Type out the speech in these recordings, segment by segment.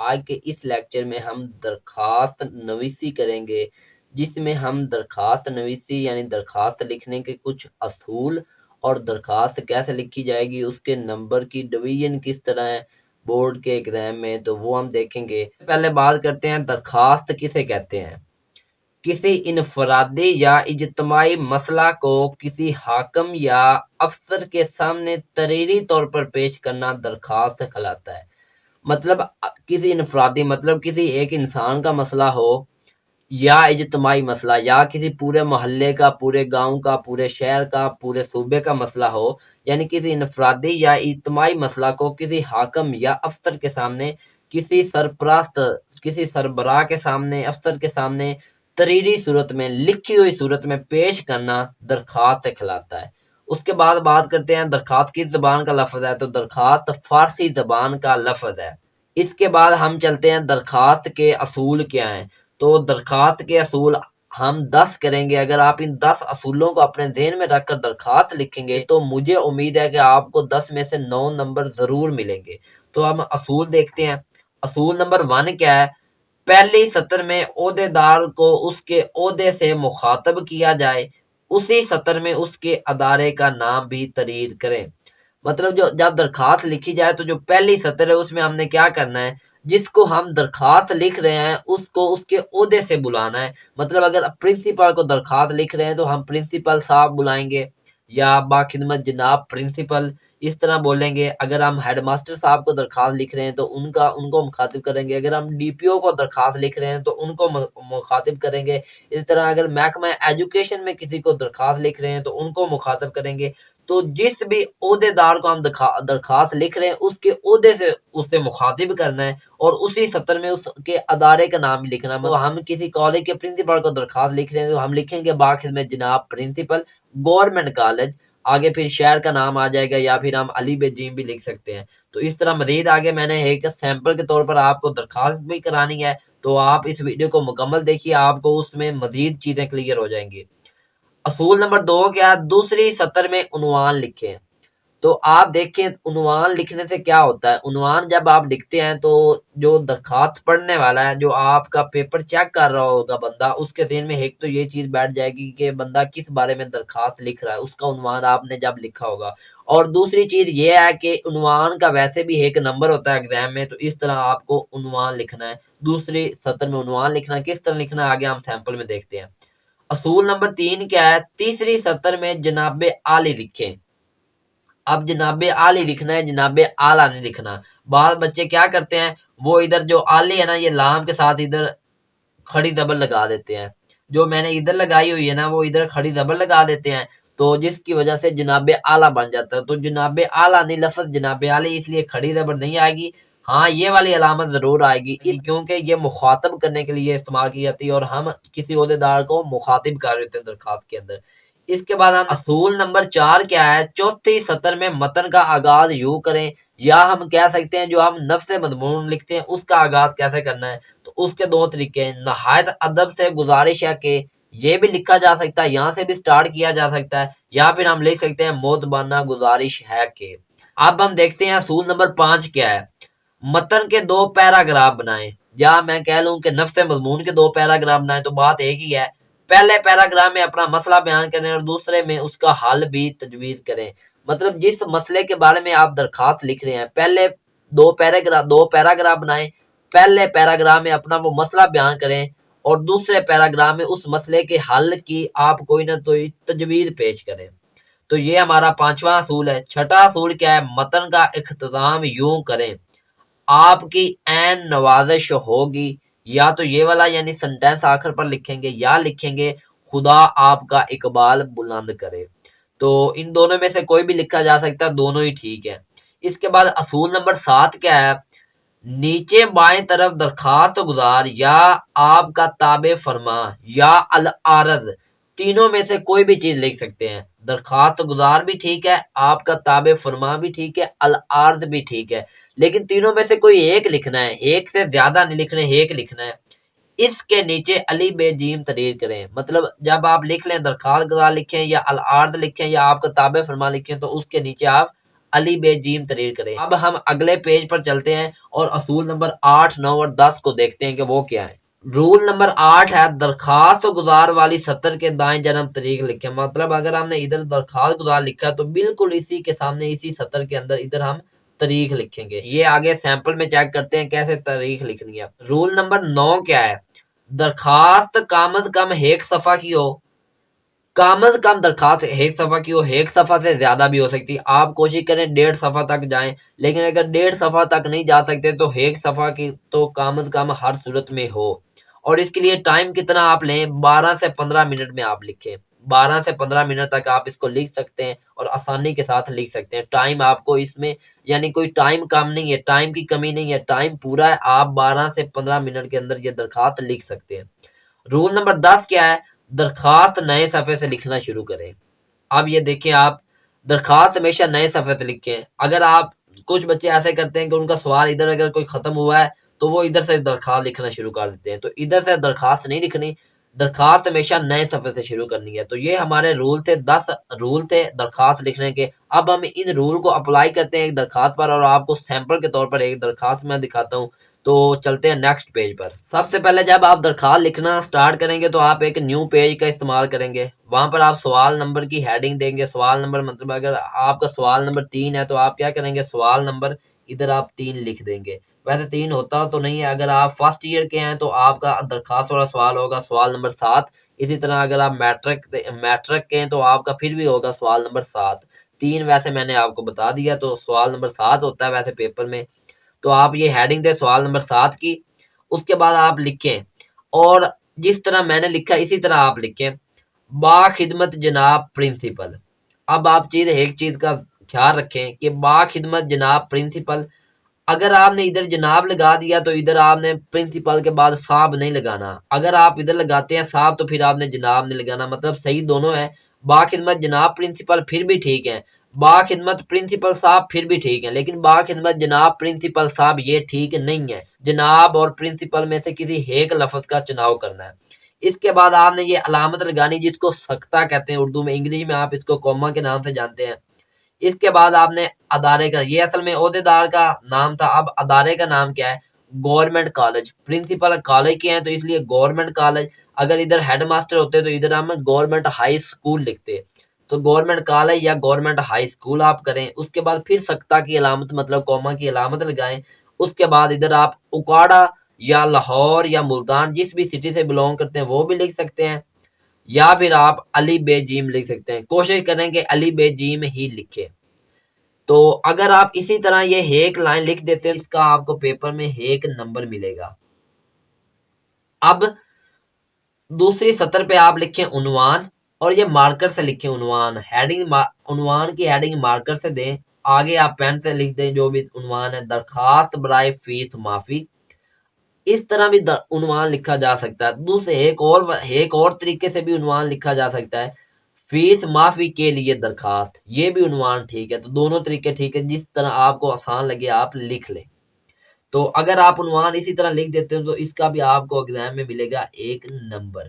آج کے اس لیکچر میں ہم درخواست نویسی کریں گے، جس میں ہم درخواست نویسی یعنی درخواست لکھنے کے کچھ اصول اور درخواست کیسے لکھی جائے گی، اس کے نمبر کی ڈویژن کس طرح ہے بورڈ کے ایگزام میں، تو وہ ہم دیکھیں گے۔ پہلے بات کرتے ہیں درخواست کسے کہتے ہیں۔ کسی انفرادی یا اجتماعی مسئلہ کو کسی حاکم یا افسر کے سامنے تحریری طور پر پیش کرنا درخواست کہلاتا ہے۔ مطلب کسی انفرادی مطلب کسی ایک انسان کا مسئلہ ہو، یا اجتماعی مسئلہ، یا کسی پورے محلے کا، پورے گاؤں کا، پورے شہر کا، پورے صوبے کا مسئلہ ہو، یعنی کسی انفرادی یا اجتماعی مسئلہ کو کسی حاکم یا افسر کے سامنے، کسی سربراہ کے سامنے، افسر کے سامنے تحریری صورت میں، لکھی ہوئی صورت میں پیش کرنا درخواست کہلاتا ہے۔ اس کے بعد بات کرتے ہیں درخواست کس زبان کا لفظ ہے، تو درخواست فارسی زبان کا لفظ ہے۔ اس کے بعد ہم چلتے ہیں درخواست کے اصول کیا ہیں، تو درخواست کے اصول ہم 10 کریں گے۔ اگر آپ ان 10 اصولوں کو اپنے ذہن میں رکھ کر درخواست لکھیں گے تو مجھے امید ہے کہ آپ کو 10 میں سے 9 نمبر ضرور ملیں گے۔ تو ہم اصول دیکھتے ہیں۔ اصول نمبر 1 کیا ہے؟ پہلی سطر میں عہدے دار کو اس کے عہدے سے مخاطب کیا جائے، اسی سطر میں اس کے ادارے کا نام بھی تحریر کریں۔ مطلب جب درخواست لکھی جائے تو جو پہلی سطر ہے اس میں ہم نے کیا کرنا ہے، جس کو ہم درخواست لکھ رہے ہیں اس کو اس کے عہدے سے بلانا ہے۔ مطلب اگر پرنسپل کو درخواست لکھ رہے ہیں تو ہم پرنسپل صاحب بلائیں گے، یا باخدمت جناب پرنسپل اس طرح بولیں گے۔ اگر ہم ہیڈ ماسٹر صاحب کو درخواست لکھ رہے ہیں تو ان کو مخاطب کریں گے۔ اگر ہم ڈی پی او کو درخواست لکھ رہے ہیں تو ان کو مخاطب کریں گے۔ اس طرح اگر محکمہ ایجوکیشن میں کسی کو درخواست لکھ رہے ہیں تو ان کو مخاطب کریں گے۔ تو جس بھی عہدے دار کو ہم درخواست لکھ رہے ہیں اس کے عہدے سے اسے مخاطب کرنا ہے، اور اسی سطر میں اس کے ادارے کا نام بھی لکھنا ہے۔ تو ہم کسی کالج کے پرنسپل کو درخواست لکھ رہے ہیں تو ہم لکھیں گے باخدمت جناب پرنسپل گورنمنٹ کالج، آگے پھر شہر کا نام آ جائے گا، یا پھر ہم علی بجیم بھی لکھ سکتے ہیں۔ تو اس طرح مزید آگے میں نے ایک سیمپل کے طور پر آپ کو درخواست بھی کرانی ہے، تو آپ اس ویڈیو کو مکمل دیکھیے، آپ کو اس میں مزید چیزیں کلیئر ہو جائیں گی۔ اصول نمبر 2 کیا؟ دوسری سطر میں عنوان لکھیں۔ تو آپ دیکھیں عنوان لکھنے سے کیا ہوتا ہے۔ عنوان جب آپ لکھتے ہیں تو جو درخواست پڑھنے والا ہے، جو آپ کا پیپر چیک کر رہا ہوگا بندہ، اس کے ذہن میں ایک تو یہ چیز بیٹھ جائے گی کہ بندہ کس بارے میں درخواست لکھ رہا ہے، اس کا عنوان آپ نے جب لکھا ہوگا۔ اور دوسری چیز یہ ہے کہ عنوان کا ویسے بھی ایک نمبر ہوتا ہے ایگزام میں، تو اس طرح آپ کو عنوان لکھنا ہے، دوسری سطر میں عنوان لکھنا ہے۔ کس طرح لکھنا ہے آگے ہم سیمپل میں دیکھتے ہیں۔ اصول نمبر 3 کیا ہے؟ تیسری سطر میں جناب عالی لکھیں۔ اب جناب عالی لکھنا ہے، جناب اعلیٰ نہیں لکھنا۔ بعض بچے کیا کرتے ہیں، وہ ادھر جو عالی ہے نا، یہ لام کے ساتھ ادھر کھڑی زبر لگا دیتے ہیں، جو میں نے ادھر لگائی ہوئی ہے نا وہ ادھر کھڑی زبر لگا دیتے ہیں، تو جس کی وجہ سے جناب اعلیٰ بن جاتا ہے۔ تو جناب اعلیٰ نہیں، لفظ جناب عالی، اس لیے کھڑی زبر نہیں آئے گی۔ ہاں یہ والی علامت ضرور آئے گی، کیونکہ یہ مخاطب کرنے کے لیے استعمال کی جاتی ہے، اور ہم کسی عہدے دار کو مخاطب کر رہے ہیں درخواست کے اندر۔ اس کے بعد ہم اصول نمبر 4 کیا ہے؟ چوتھی سطر میں متن کا آغاز یوں کریں، یا ہم کہہ سکتے ہیں جو ہم نفس مضمون لکھتے ہیں اس کا آغاز کیسے کرنا ہے۔ تو اس کے 2 طریقے ہیں۔ نہایت ادب سے گزارش ہے کہ، یہ بھی لکھا جا سکتا ہے، یہاں سے بھی سٹارٹ کیا جا سکتا ہے، یا پھر ہم لکھ سکتے ہیں مؤدبانہ گزارش ہے کہ۔ اب ہم دیکھتے ہیں اصول نمبر 5 کیا ہے؟ متن کے 2 پیراگراف بنائیں، یا میں کہہ لوں کہ نفس مضمون کے 2 پیراگراف بنائیں، تو بات ایک ہی ہے۔ پہلے پیراگراف میں اپنا مسئلہ بیان کریں اور دوسرے میں اس کا حل بھی تجویز کریں۔ مطلب جس مسئلے کے بارے میں آپ درخواست لکھ رہے ہیں، پہلے 2 پیراگراف بنائیں، پہلے پیراگراف میں اپنا وہ مسئلہ بیان کریں، اور دوسرے پیراگراف میں اس مسئلے کے حل کی آپ کوئی نہ کوئی تجویز پیش کریں۔ تو یہ ہمارا 5واں اصول ہے۔ چھٹا اصول کیا ہے؟ متن کا اختتام یوں کریں، آپ کی عین نوازش ہوگی، یا تو یہ والا یعنی سنٹینس آخر پر لکھیں گے، یا لکھیں گے خدا آپ کا اقبال بلند کرے۔ تو ان دونوں میں سے کوئی بھی لکھا جا سکتا ہے، دونوں ہی ٹھیک ہے۔ اس کے بعد اصول نمبر 7 کیا ہے؟ نیچے بائیں طرف درخواست گزار یا آپ کا تابع فرما یا العارض، تینوں میں سے کوئی بھی چیز لکھ سکتے ہیں۔ درخواست گزار بھی ٹھیک ہے، آپ کا تابع فرما بھی ٹھیک ہے، العارض بھی ٹھیک ہے، لیکن تینوں میں سے کوئی ایک لکھنا ہے، ایک سے زیادہ نہیں لکھنا ہے، ایک لکھنا ہے۔ اس کے نیچے علی بے جیم تحریر کریں۔ مطلب جب آپ لکھ لیں درخواست گزار لکھیں، یا العارض لکھیں، یا آپ کا تابع فرما لکھیں، تو اس کے نیچے آپ علی بے جیم تحریر کریں۔ اب ہم اگلے پیج پر چلتے ہیں اور اصول نمبر 8، 9 اور 10 کو دیکھتے ہیں کہ وہ کیا ہے۔ رول نمبر 8 ہے درخواست گزار والی سطر کے دائیں جانب تاریخ لکھیں۔ مطلب اگر ہم نے ادھر درخواست گزار لکھا تو بالکل اسی کے سامنے اسی سطر کے اندر ادھر ہم تاریخ لکھیں گے۔ یہ آگے سیمپل میں چیک کرتے ہیں کیسے تاریخ لکھنی ہے۔ رول نمبر 9 کیا ہے؟ درخواست کم از کم ایک صفحہ کی ہو۔ کم از کم درخواست ایک صفحہ کی ہو، ایک صفحہ سے زیادہ بھی ہو سکتی۔ آپ کوشش کریں 1.5 صفحہ تک جائیں، لیکن اگر 1.5 صفحہ تک نہیں جا سکتے تو ایک صفحہ کی تو کم از کم ہر صورت میں ہو۔ اور اس کے لیے ٹائم کتنا آپ لیں؟ 12 سے 15 منٹ میں آپ لکھیں۔ 12 سے 15 منٹ تک آپ اس کو لکھ سکتے ہیں اور آسانی کے ساتھ لکھ سکتے ہیں۔ ٹائم آپ کو اس میں یعنی کوئی ٹائم کم نہیں ہے، ٹائم کی کمی نہیں ہے، ٹائم پورا ہے۔ آپ 12 سے 15 منٹ کے اندر یہ درخواست لکھ سکتے ہیں۔ رول نمبر 10 کیا ہے؟ درخواست نئے صفحے سے لکھنا شروع کریں۔ اب یہ دیکھیں، آپ درخواست ہمیشہ نئے صفحے سے لکھیں۔ اگر آپ کچھ بچے ایسے کرتے ہیں کہ ان کا سوال ادھر اگر کوئی ختم ہوا ہے تو وہ ادھر سے درخواست لکھنا شروع کر دیتے ہیں، تو ادھر سے درخواست نہیں لکھنی، درخواست ہمیشہ نئے صفحے سے شروع کرنی ہے۔ تو یہ ہمارے رول تھے، 10 رول تھے درخواست لکھنے کے۔ اب ہم ان رول کو اپلائی کرتے ہیں ایک درخواست پر، اور آپ کو سیمپل کے طور پر ایک درخواست میں دکھاتا ہوں۔ تو چلتے ہیں نیکسٹ پیج پر۔ سب سے پہلے جب آپ درخواست لکھنا سٹارٹ کریں گے تو آپ ایک نیو پیج کا استعمال کریں گے۔ وہاں پر آپ سوال نمبر کی ہیڈنگ دیں گے۔ سوال نمبر مطلب اگر آپ کا سوال نمبر 3 ہے تو آپ کیا کریں گے؟ سوال نمبر ادھر آپ 3 لکھ دیں گے۔ ویسے 3 ہوتا تو نہیں ہے، اگر آپ فرسٹ ایئر کے ہیں تو آپ کا درخواست والا سوال ہوگا سوال نمبر 7۔ اسی طرح اگر آپ میٹرک کے ہیں تو آپ کا پھر بھی ہوگا سوال نمبر 7۔ 3 ویسے میں نے آپ کو بتا دیا، تو سوال نمبر 7 ہوتا ہے ویسے پیپر میں۔ تو آپ یہ ہیڈنگ دیں سوال نمبر 7 کی، اس کے بعد آپ لکھیں، اور جس طرح میں نے لکھا اسی طرح آپ لکھیں، با خدمت جناب پرنسپل۔ اب آپ ایک چیز کا خیال رکھیں کہ با خدمت جناب پرنسپل، اگر آپ نے ادھر جناب لگا دیا تو ادھر آپ نے پرنسپل کے بعد صاحب نہیں لگانا۔ اگر آپ ادھر لگاتے ہیں صاحب تو پھر آپ نے جناب نہیں لگانا، مطلب صحیح دونوں ہے۔ با خدمت جناب پرنسپل پھر بھی ٹھیک ہے، با خدمت پرنسپل صاحب پھر بھی ٹھیک ہے، لیکن با خدمت جناب پرنسپل صاحب یہ ٹھیک نہیں ہے۔ جناب اور پرنسپل میں سے کسی ایک لفظ کا چناؤ کرنا ہے۔ اس کے بعد آپ نے یہ علامت لگانی جس کو سکتہ کہتے ہیں اردو میں، انگلش میں آپ اس کو کوما کے نام سے جانتے ہیں۔ اس کے بعد آپ نے ادارے کا، یہ اصل میں عہدیدار کا نام تھا، اب ادارے کا نام کیا ہے؟ Government college. پرنسپل کالج کے ہیں تو اس لیے گورنمنٹ کالج۔ اگر ادھر ہیڈ ماسٹر ہوتے تو ادھر ہم گورنمنٹ ہائی اسکول لکھتے، تو گورنمنٹ کالج یا گورنمنٹ ہائی اسکول آپ کریں۔ اس کے بعد پھر سکتہ کی علامت مطلب کوما کی علامت لگائیں۔ اس کے بعد ادھر آپ اکاڑا یا لاہور یا ملتان جس بھی سٹی سے بلونگ کرتے ہیں وہ بھی لکھ سکتے ہیں، یا پھر آپ علی بے جیم لکھ سکتے ہیں۔ کوشش کریں کہ علی بے جیم ہی لکھیں۔ تو اگر آپ اسی طرح یہ ایک لائن لکھ دیتے ہیں، اس کا آپ کو پیپر میں 1 نمبر ملے گا۔ اب دوسری سطر پہ آپ لکھیں عنوان، اور یہ مارکر سے لکھیں عنوان، عنوان کی ہیڈنگ مارکر سے دیں۔ آگے آپ پین سے لکھ دیں جو بھی عنوان ہے، درخواست برائے فیس معافی۔ اس طرح بھی عنوان لکھا جا سکتا ہے۔ دوسرے ایک اور طریقے سے بھی عنوان لکھا جا سکتا ہے، فیس معافی کے لیے درخواست، یہ بھی عنوان ٹھیک ہے۔ تو دونوں طریقے ٹھیک ہے، جس طرح آپ کو آسان لگے آپ لکھ لیں۔ تو اگر آپ عنوان اسی طرح لکھ دیتے ہیں تو اس کا بھی آپ کو ایگزام میں ملے گا 1 نمبر۔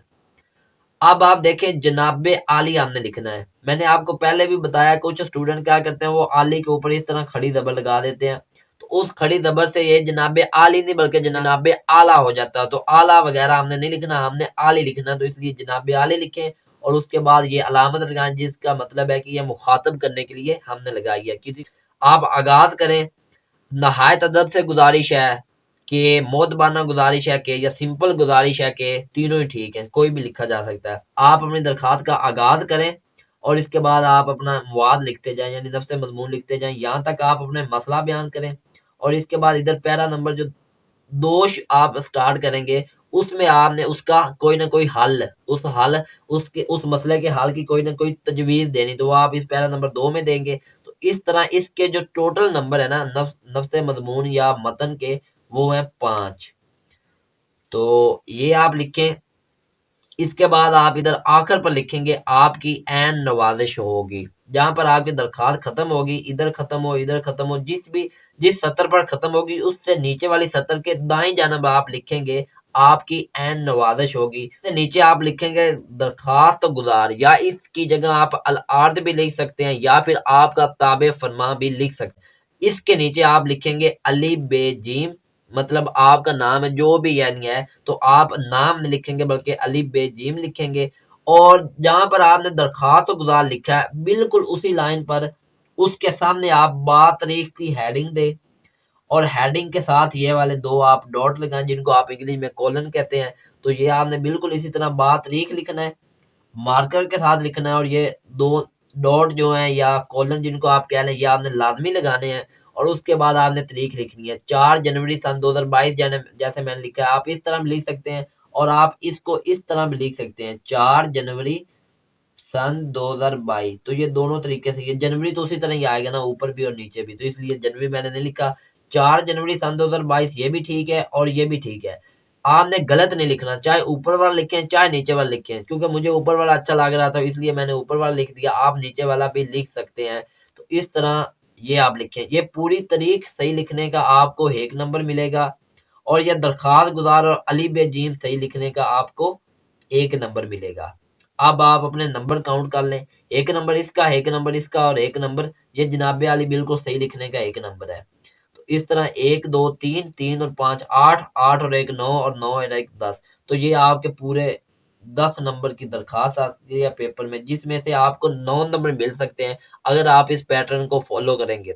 اب آپ دیکھیں جناب عالی ہم نے لکھنا ہے۔ میں نے آپ کو پہلے بھی بتایا کچھ اسٹوڈنٹ کیا کرتے ہیں، وہ عالی کے اوپر اس طرح کھڑی زبر لگا دیتے ہیں، تو اس کھڑی زبر سے یہ جناب عالی نہیں بلکہ جناب اعلیٰ ہو جاتا ہے۔ تو اعلیٰ وغیرہ ہم نے نہیں لکھنا، ہم نے عالی لکھنا، تو اس لیے جناب عالی لکھیں، اور اس کے بعد یہ علامت لگائیں جس کا مطلب ہے کہ یہ مخاطب کرنے کے لیے ہم نے لگائی ہے۔ کسی آپ آغاز کریں، نہایت ادب سے گزارش ہے کہ، مؤدبانہ گزارش ہے کہ، یا سمپل گزارش ہے کہ، تینوں ہی ٹھیک ہیں، کوئی بھی لکھا جا سکتا ہے۔ آپ اپنی درخواست کا آغاز کریں اور اس کے بعد آپ اپنا مواد لکھتے جائیں، یعنی نفس مضمون لکھتے جائیں، یہاں تک آپ اپنے مسئلہ بیان کریں، اور اس کے بعد ادھر پیرا نمبر جو 2 آپ سٹارٹ کریں گے اس میں آپ نے اس کا کوئی نہ کوئی حل، اس مسئلے کے حل کی کوئی نہ کوئی تجویز دینی، تو وہ آپ اس پیرا نمبر 2 میں دیں گے۔ تو اس طرح اس کے جو ٹوٹل نمبر ہے نا نفس مضمون یا متن کے، وہ ہیں 5۔ تو یہ آپ لکھیں۔ اس کے بعد آپ ادھر آخر پر لکھیں گے آپ کی عین نوازش ہوگی، جہاں پر آپ کی درخواست ختم ہوگی، ادھر ختم ہو ادھر ختم ہو، جس سطر پر ختم ہوگی اس سے نیچے والی سطر کے دائیں جانب آپ لکھیں گے آپ کی عین نوازش ہوگی۔ نیچے آپ لکھیں گے درخواست گزار، یا اس کی جگہ آپ الارض بھی لکھ سکتے ہیں، یا پھر آپ کا تابع فرما بھی لکھ سکتے ہیں۔ اس کے نیچے آپ لکھیں گے علی بے جیم، مطلب آپ کا نام ہے جو بھی یعنی ہے، تو آپ نام نہیں لکھیں گے بلکہ علی بے جیم لکھیں گے۔ اور جہاں پر آپ نے درخواست گزار لکھا ہے بالکل اسی لائن پر اس کے سامنے آپ بات تاریخ کی ہیڈنگ دے، اور ہیڈنگ کے ساتھ یہ والے دو آپ ڈاٹ لگائیں جن کو آپ انگلش میں کولن کہتے ہیں۔ تو یہ آپ نے بالکل اسی طرح بات تاریخ لکھنا ہے، مارکر کے ساتھ لکھنا ہے، اور یہ دو ڈاٹ جو ہیں یا کولن جن کو آپ کہہ لیں یہ آپ نے لازمی لگانے ہیں، اور اس کے بعد آپ نے تاریخ لکھنی ہے 4 جنوری سن 2022 جیسے میں نے لکھا ہے آپ اس طرح بھی لکھ سکتے ہیں، اور آپ اس کو اس طرح بھی لکھ سکتے ہیں 4 جنوری سن 2022۔ تو یہ دونوں طریقے سے، یہ جنوری تو اسی طرح ہی آئے گا نا اوپر بھی اور نیچے بھی، تو اس لیے جنوری میں نے نہیں لکھا۔ 4 جنوری سن 2022 یہ بھی ٹھیک ہے اور یہ بھی ٹھیک ہے۔ آپ نے غلط نہیں لکھنا، چاہے اوپر والا لکھیں چاہے نیچے والا لکھیں، کیونکہ مجھے اوپر والا اچھا لگ رہا تھا اس لیے میں نے اوپر والا لکھ دیا، آپ نیچے والا بھی لکھ سکتے ہیں۔ تو اس طرح یہ آپ لکھیں، یہ پوری تاریخ صحیح لکھنے کا آپ کو 1 نمبر ملے گا، اور یہ درخواست گزار اور علی بے جیم صحیح لکھنے کا آپ کو 1 نمبر ملے گا۔ اب آپ اپنے نمبر کاؤنٹ کر لیں، 1 نمبر اس کا، 1 نمبر اس کا، اور 1 نمبر یہ جناب علی بالکل صحیح لکھنے کا 1 نمبر ہے۔ تو اس طرح 1 2 3 3 اور 5 8 8 اور 1 9 اور 9 اور 1 10، تو یہ آپ کے پورے 10 نمبر کی درخواست آتی ہے پیپر میں، جس میں سے آپ کو 9 نمبر مل سکتے ہیں اگر آپ اس پیٹرن کو فالو کریں گے۔